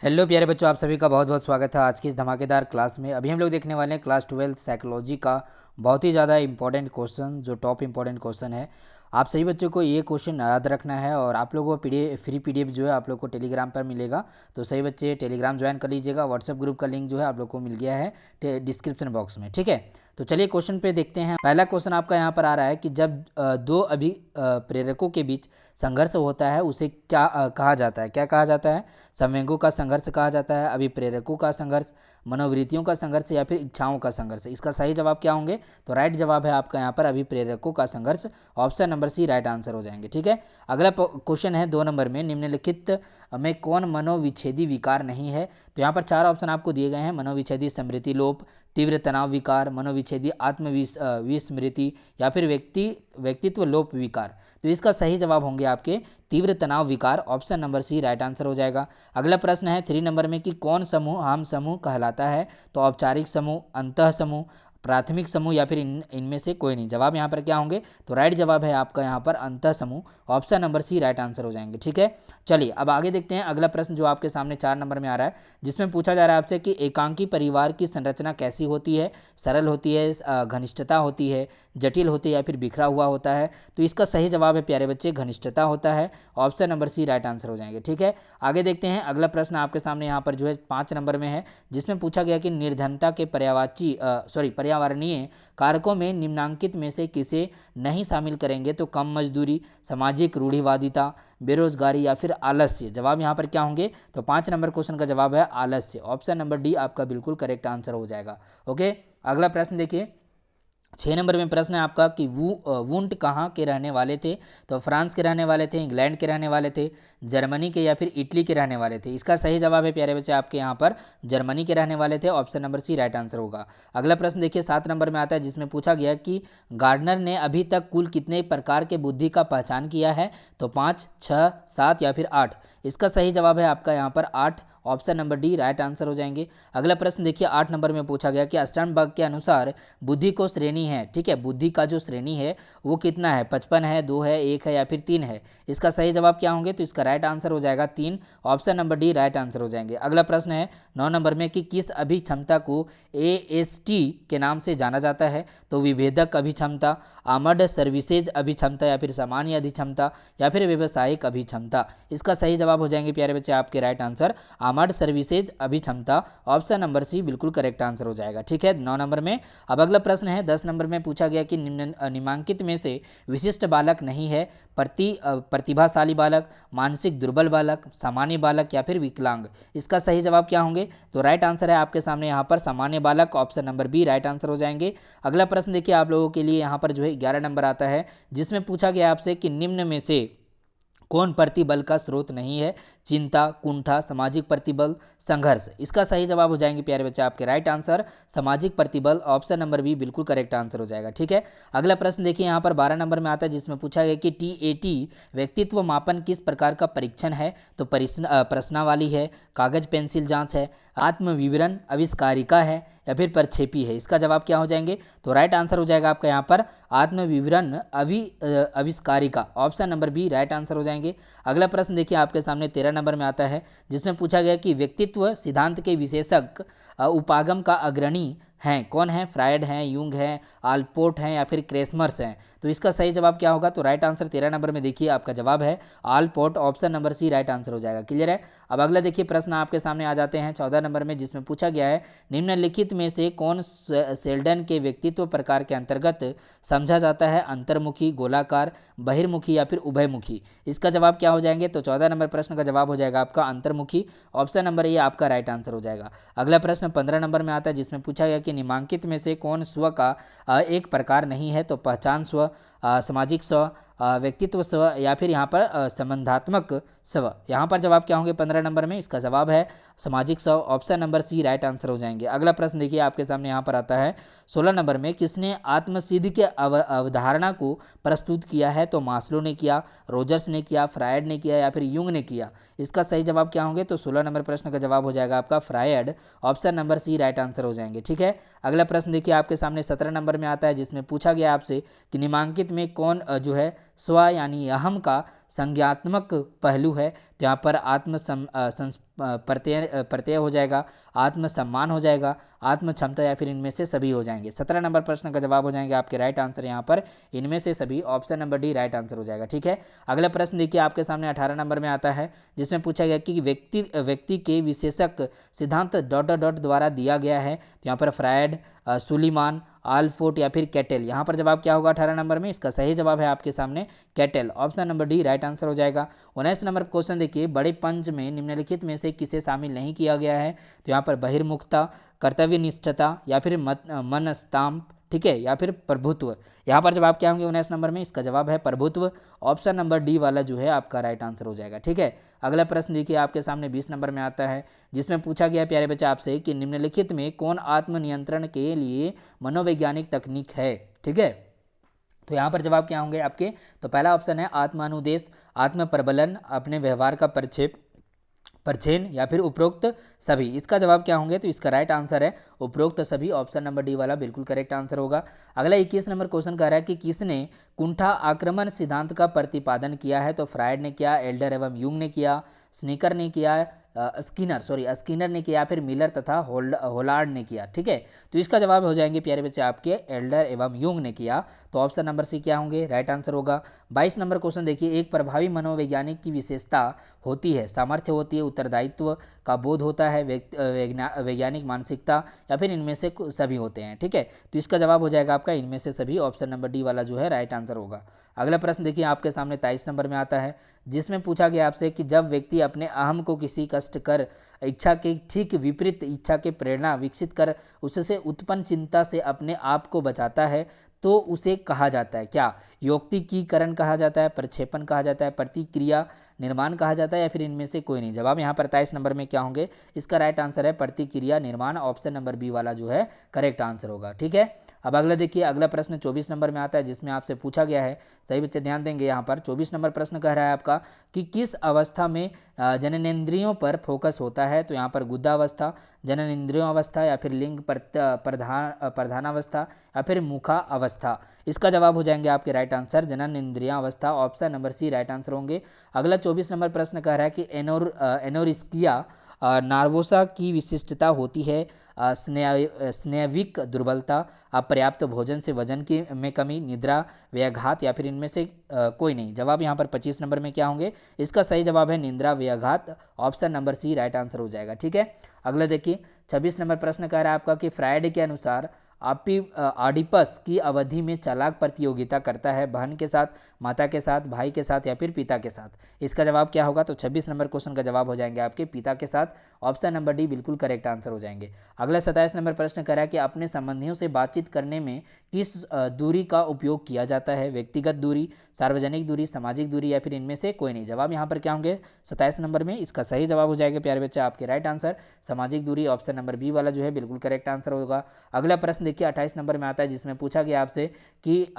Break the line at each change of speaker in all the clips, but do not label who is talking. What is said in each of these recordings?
Hello प्यारे बच्चों, आप सभी का बहुत बहुत स्वागत है आज की इस धमाकेदार क्लास में। अभी हम लोग देखने वाले हैं क्लास 12 साइकोलॉजी का बहुत ही ज़्यादा इंपॉर्टेंट क्वेश्चन, जो टॉप इंपॉर्टेंट क्वेश्चन है। आप सभी बच्चों को ये क्वेश्चन याद रखना है और आप लोगों को फ्री पीडीएफ जो है आप लोग को टेलीग्राम पर मिलेगा। तो सही बच्चे टेलीग्राम ज्वाइन कर लीजिएगा। व्हाट्सएप ग्रुप का लिंक जो है आप लोग को मिल गया है डिस्क्रिप्शन बॉक्स में, ठीक है। तो चलिए क्वेश्चन पे देखते हैं। पहला क्वेश्चन आपका यहाँ पर आ रहा है कि जब दो प्रेरकों के बीच संघर्ष होता है उसे क्या कहा जाता है। क्या कहा जाता है? संवेगों का संघर्ष कहा जाता है, अभिप्रेरकों का संघर्ष, मनोवृत्तियों का संघर्ष या फिर इच्छाओं का संघर्ष। इसका सही जवाब क्या होंगे? तो राइट जवाब है आपका यहाँ पर अभिप्रेरकों का संघर्ष। Option number C right answer हो जाएंगे, ठीक है। अगला क्वेश्चन है 2 नंबर में, निम्नलिखित में कौन मनोविच्छेदी विकार नहीं है। तो यहाँ पर 4 ऑप्शन आपको दिए गए हैं। मनोविच्छेदी स्मृति लोप, तीव्र तनाव विकार, मनोविच्छेदी विस्मृति या फिर व्यक्तित्व लोप विकार। तो इसका सही जवाब होंगे आपके तीव्र तनाव विकार। Option number C right answer हो जाएगा। अगला प्रश्न है 3 नंबर में कि कौन समूह आम समूह कहलाता है। तो औपचारिक समूह, अंतः समूह, प्राथमिक समूह या फिर इनमें से कोई नहीं। जवाब यहाँ पर क्या होंगे? तो राइट जवाब है आपका यहाँ पर अंतः समूह। Option number C right answer हो जाएंगे, ठीक है। चलिए अब आगे देखते हैं अगला प्रश्न जो आपके सामने 4 नंबर में आ रहा है, जिसमें पूछा जा रहा है आपसे कि एकांकी परिवार की संरचना कैसी होती है। सरल होती है, घनिष्ठता होती है, जटिल होती है या फिर बिखरा हुआ होता है। तो इसका सही जवाब है प्यारे बच्चे घनिष्ठता होता है। Option number C right answer हो जाएंगे, ठीक है। आगे देखते हैं अगला प्रश्न आपके सामने यहाँ पर जो है 5 नंबर में है, जिसमें पूछा गया कि निर्धनता के पर्यावरणीय कारकों में निम्नांकित में से किसे नहीं शामिल करेंगे। तो कम मजदूरी, सामाजिक रूढ़िवादिता, बेरोजगारी या फिर आलस्य। जवाब यहाँ पर क्या होंगे? तो 5 नंबर क्वेश्चन का जवाब है आलस्य। ऑप्शन नंबर डी आपका बिल्कुल करेक्ट आंसर हो जाएगा। ओके, अगला प्रश्न देखिए 6 नंबर में प्रश्न है आपका कि वुंट कहाँ के रहने वाले थे। तो फ्रांस के रहने वाले थे, इंग्लैंड के रहने वाले थे, जर्मनी के या फिर इटली के रहने वाले थे। इसका सही जवाब है प्यारे बच्चे आपके यहाँ पर जर्मनी के रहने वाले थे। Option number C right answer होगा। अगला प्रश्न देखिए 7 नंबर में आता है, जिसमें पूछा गया कि गार्डनर ने अभी तक कुल कितने प्रकार के बुद्धि का पहचान किया है। तो 5, 6, 7 या फिर 8। इसका सही जवाब है आपका यहाँ पर 8। Option number D right answer हो जाएंगे। अगला प्रश्न देखिए 8 नंबर में पूछा गया कि अस्टर्नबर्ग के अनुसार बुद्धि को श्रेणी है, ठीक है, बुद्धि का जो श्रेणी है वो कितना है? 55 है, 2 है, 1 है या फिर 3 है। इसका सही जवाब क्या होंगे? तो इसका राइट आंसर हो जाएगा 3। Option number D right answer हो जाएंगे। अगला प्रश्न है 9 नंबर में कि किस अभिक्षमता को एएसटी के नाम से जाना जाता है। तो विभेदक अभिक्षमता, आर्मर्ड सर्विसेज अभिक्षमता या फिर सामान्य अधिक्षमता या फिर व्यावसायिक अभिक्षमता। इसका सही जवाब हो जाएंगे प्यारे बच्चे आपके राइट आंसर आर्मर्ड सर्विसेज अभिक्षमता। ऑप्शन नंबर सी बिल्कुल करेक्ट आंसर हो जाएगा, ठीक है, 9 नंबर में। अब अगला प्रश्न है 10 नंबर में पूछा गया कि निम्नांकित में से विशिष्ट बालक नहीं है। प्रतिभाशाली बालक, मानसिक दुर्बल बालक, सामान्य बालक या फिर विकलांग। इसका सही जवाब क्या होंगे? तो राइट आंसर है आपके सामने यहाँ पर सामान्य बालक। Option number B right answer हो जाएंगे। अगला प्रश्न देखिए आप लोगों के लिए यहाँ पर जो है 11 नंबर आता है, जिसमें पूछा गया आपसे कि निम्न में से कौन प्रतिबल का स्रोत नहीं है। चिंता, कुंठा, सामाजिक प्रतिबल, संघर्ष। इसका सही जवाब हो जाएंगे प्यारे बच्चे आपके राइट आंसर सामाजिक प्रतिबल। ऑप्शन नंबर बी बिल्कुल करेक्ट आंसर हो जाएगा, ठीक है। अगला प्रश्न देखिए यहाँ पर 12 नंबर में आता है, जिसमें पूछा गया कि टीएटी व्यक्तित्व मापन किस प्रकार का परीक्षण है। तो प्रश्नावली है, कागज पेंसिल जांच है, आत्मविवरण आविष्कारिका है या फिर प्रक्षेपी है। इसका जवाब क्या हो जाएंगे? तो राइट आंसर हो जाएगा आपका यहाँ पर आत्मविवरण आविष्कारिका। Option number B right answer हो जाएंगे। अगला प्रश्न देखिए आपके सामने 13 नंबर में आता है, जिसमें पूछा गया कि व्यक्तित्व सिद्धांत के विशेषज्ञ उपागम का अग्रणी हैं। कौन है? फ्रायड हैं, यूंग हैं, आलपोर्ट हैं या फिर क्रेसमर्स हैं। तो इसका सही जवाब क्या होगा? तो राइट आंसर 13 नंबर में देखिए आपका जवाब है Allport. Option number C right answer हो जाएगा, क्लियर है। अब अगला देखिए प्रश्न आपके सामने आ जाते हैं 14 नंबर में, जिसमें पूछा गया है निम्नलिखित में से कौन सेल्डन के व्यक्तित्व प्रकार के अंतर्गत समझा जाता है। अंतर्मुखी, गोलाकार, बहिर्मुखी या फिर उभयमुखी। इसका जवाब क्या हो जाएंगे? तो 14 नंबर प्रश्न का जवाब हो जाएगा आपका अंतर्मुखी। ऑप्शन नंबर ए आपका राइट आंसर हो जाएगा। अगला प्रश्न 15 नंबर में आता है, जिसमें पूछा गया कि निम्नांकित में से कौन स्व का एक प्रकार नहीं है। तो पहचान स्व, सामाजिक स्व, व्यक्तित्व स्व या फिर यहाँ पर संबंधात्मक स्व। यहाँ पर जवाब क्या होंगे 15 नंबर में? इसका जवाब है सामाजिक स्व। Option number C right answer हो जाएंगे। अगला प्रश्न देखिए आपके सामने यहाँ पर आता है 16 नंबर में, किसने आत्मसिद्धि के अवधारणा को प्रस्तुत किया है। तो मास्लो ने किया, रोजर्स ने किया, फ्रायड ने किया या फिर यूंग ने किया। इसका सही जवाब क्या होंगे? तो 16 नंबर प्रश्न का जवाब हो जाएगा आपका Freud. Option number C right answer हो जाएंगे, ठीक है। अगला प्रश्न देखिए आपके सामने 17 नंबर में आता है, जिसमें पूछा गया आपसे कि निम्नांकित में कौन जो है स्व यानी अहम का संज्ञात्मक पहलू है। तो यहाँ पर प्रत्यय हो जाएगा, आत्मसम्मान हो जाएगा, आत्म क्षमता, या फिर इनमें से सभी हो जाएंगे। 17 नंबर प्रश्न का जवाब हो जाएंगे आपके राइट आंसर यहाँ पर इनमें से सभी, option number D right answer हो जाएगा। ठीक है, अगला प्रश्न देखिए आपके सामने 18 नंबर में आता है, जिसमें पूछा गया कि व्यक्ति के विशेषक सिद्धांत डॉट डॉट डॉट द्वारा दिया गया है। तो यहाँ पर फ्रायड, सुलीमान, आलफोर्ड या फिर कैटेल। यहाँ पर जवाब क्या होगा 18 नंबर में? इसका सही जवाब है आपके सामने cattail, option number D right answer हो जाएगा। 19 नंबर क्वेश्चन देखिए, बड़े पंच में निम्नलिखित में से किसे शामिल नहीं किया गया है? तो यहाँ पर बहिर्मुखता, कर्तव्यनिष्ठता, या फिर मनस्तांप, ठीक है, या फिर प्रभुत्व। यहाँ पर जवाब क्या होंगे 19 नंबर में? इसका जवाब है प्रभुत्व, ऑप्शन नंबर डी वाला जो है आपका राइट आंसर हो जाएगा। ठीक है, अगला प्रश्न देखिए आपके सामने 20 नंबर में आता है, जिसमें पूछा गया प्यारे बच्चे आपसे कि निम्नलिखित में कौन आत्मनियंत्रण के लिए मनोवैज्ञानिक तकनीक है? ठीक है, तो यहाँ पर जवाब क्या होंगे आपके? तो पहला ऑप्शन है आत्मानुदेश, आत्म प्रबलन, अपने व्यवहार का परछेन, या फिर उपरोक्त सभी। इसका जवाब क्या होंगे? तो इसका राइट आंसर है उपरोक्त सभी, ऑप्शन नंबर डी वाला बिल्कुल करेक्ट आंसर होगा। अगला 21 नंबर क्वेश्चन कह रहा है कि किसने कुंठा आक्रमण सिद्धांत का प्रतिपादन किया है? तो फ्रायड ने किया, एल्डर एवं यूंग ने किया, स्नीकर ने किया, स्किनर ने किया, फिर मिलर तथा होलार्ड ने किया। ठीक है, तो इसका जवाब हो जाएंगे प्यारे बच्चे आपके एल्डर एवं यूंग ने किया, तो ऑप्शन नंबर सी क्या होंगे? राइट आंसर होगा। 22 नंबर क्वेश्चन देखिए, एक प्रभावी मनोवैज्ञानिक की विशेषता होती है, सामर्थ्य होती है, उत्तरदायित्व का बोध होता है, वैज्ञानिक मानसिकता, या फिर इनमें से सभी होते हैं। ठीक है, तो इसका जवाब हो जाएगा आपका इनमें से सभी, ऑप्शन नंबर डी वाला जो है राइट आंसर होगा। अगला प्रश्न देखिए आपके सामने 23 नंबर में आता है, जिसमें पूछा गया आपसे कि जब व्यक्ति अपने अहम को किसी कष्ट कर इच्छा के ठीक विपरीत इच्छा के प्रेरणा विकसित कर उससे उत्पन्न चिंता से अपने आप को बचाता है, तो उसे कहा जाता है क्या? यौक्तिकीकरण कहा जाता है, प्रक्षेपण कहा जाता है, प्रतिक्रिया निर्माण कहा जाता है, या फिर इनमें से कोई नहीं। जवाब यहाँ पर 23 नंबर में क्या होंगे? इसका राइट आंसर है प्रतिक्रिया निर्माण, ऑप्शन नंबर बी वाला जो है करेक्ट आंसर होगा। ठीक है, अब अगला देखिए, अगला प्रश्न 24 नंबर में आता है, जिसमें आपसे पूछा गया है, सही बच्चे ध्यान देंगे यहाँ पर 24 नंबर प्रश्न कह रहा है आपका कि किस अवस्था में जननेंद्रियों पर फोकस होता है? तो यहाँ पर गुद्धावस्था, जननेंद्रियों अवस्था, या फिर लिंग प्रधानावस्था, या फिर मुखा अवस्था। इसका जवाब हो जाएंगे आपके राइट आंसर जननेंद्रिया अवस्था, option number C right answer होंगे। अगला 24 नंबर प्रश्न कह रहा है कि एनोरिस्किया नार्वोसा की विशिष्टता होती है स्नायविक दुर्बलता, अपर्याप्त भोजन से वजन में कमी, निद्रा, व्याघात, या फिर इनमें से कोई नहीं। जवाब यहाँ पर 25 नंबर में क्या होंगे? इसका सही जवाब है निद्रा व्याघात, option number C right answer हो जाएगा। ठीक है, अगला देखिए 26 नंबर प्रश्न कह रहा है आपका कि फ्रायड के अनुसार ऑडिपस की अवधि में चालाक प्रतियोगिता करता है बहन के साथ, माता के साथ, भाई के साथ, या फिर पिता के साथ। इसका जवाब क्या होगा? तो 26 नंबर क्वेश्चन का जवाब हो जाएंगे आपके पिता के साथ, ऑप्शन नंबर डी बिल्कुल करेक्ट आंसर हो जाएंगे। अगला 27 नंबर प्रश्न कह रहा है कि अपने संबंधियों से बातचीत करने में किस दूरी का उपयोग किया जाता है? व्यक्तिगत दूरी, सार्वजनिक दूरी, सामाजिक दूरी, या फिर इनमें से कोई नहीं। जवाब यहाँ पर क्या होंगे 27 नंबर में? इसका सही जवाब हो जाएगा प्यारे बच्चे आपके राइट आंसर सामाजिक दूरी, ऑप्शन नंबर बी वाला जो है बिल्कुल करेक्ट आंसर होगा। अगला प्रश्न देखिए 28 नंबर में आता है, जिसमें पूछा गया आपसे कि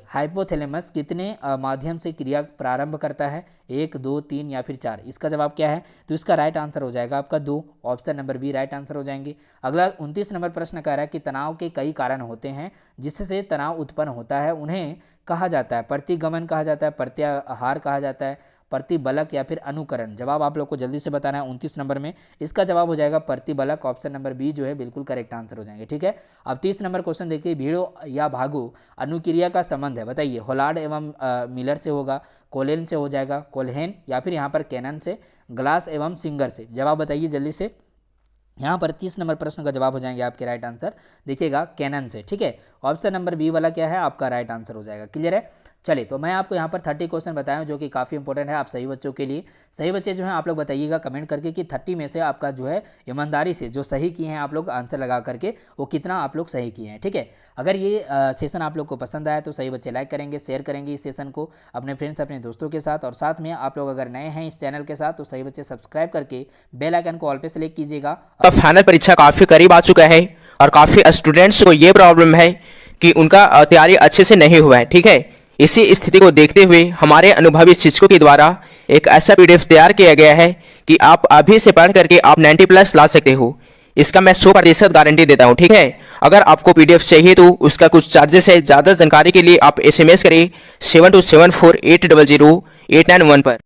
हाइपोथैलेमस कितने माध्यम से क्रिया प्रारंभ करता है? 1, 2, 3 या फिर 4। इसका जवाब क्या है? तो इसका राइट आंसर हो जाएगा आपका 2, option number B right answer हो जाएंगे। अगला 29 नंबर प्रश्न कह रहा है कि तनाव के कई कारण होते हैं जिससे तनाव उत्पन्न होता है, उन्हें कहा जाता है प्रतिगमन कहा जाता है, प्रत्याहार कहा जाता है, प्रतिबलक, या फिर अनुकरण। जवाब आप लोग को जल्दी से बताना है 29 नंबर में। इसका जवाब हो जाएगा प्रतिबलक, ऑप्शन नंबर बी जो है बिल्कुल करेक्ट आंसर हो जाएंगे। ठीक है, अब 30 नंबर क्वेश्चन देखिए, भीड़ो या भागो अनुक्रिया का संबंध है, बताइए। होलार्ड एवं मिलर से होगा, कोलेन से हो जाएगा, कोल्हेन, या फिर यहाँ पर कैनन से, ग्लास एवं सिंगर से। जवाब बताइए जल्दी से। यहाँ पर 30 नंबर प्रश्न का जवाब हो जाएंगे आपके राइट आंसर, देखिएगा कैनन से। ठीक है, ऑप्शन नंबर बी वाला क्या है आपका राइट आंसर हो जाएगा। क्लियर है? चलिए, तो मैं आपको यहाँ पर 30 क्वेश्चन बताया हूँ जो कि काफ़ी इंपॉर्टेंट है आप सही बच्चों के लिए। सही बच्चे जो हैं आप लोग बताइएगा कमेंट करके कि 30 में से आपका जो है ईमानदारी से जो सही किए हैं आप लोग आंसर लगा करके वो कितना आप लोग सही किए हैं। ठीक है, अगर ये सेशन आप लोग को पसंद आया तो सही बच्चे लाइक करेंगे, शेयर करेंगे इस सेशन को अपने फ्रेंड्स अपने दोस्तों के साथ, और साथ में आप लोग अगर नए हैं इस चैनल के साथ तो सही बच्चे सब्सक्राइब करके बेल आइकन को ऑल पे सेलेक्ट कीजिएगा।
फाइनल परीक्षा काफ़ी करीब आ चुका है और काफ़ी स्टूडेंट्स को ये प्रॉब्लम है कि उनका तैयारी अच्छे से नहीं हुआ है। ठीक है, इसी स्थिति को देखते हुए हमारे अनुभवी शिक्षकों के द्वारा एक ऐसा पीडीएफ तैयार किया गया है कि आप अभी से पढ़ करके आप 90+ ला सकते हो। इसका मैं 100% गारंटी देता हूँ। ठीक है, अगर आपको पीडीएफ चाहिए तो उसका कुछ चार्जेस है। ज़्यादा जानकारी के लिए आप SMS करें 7274800891 पर।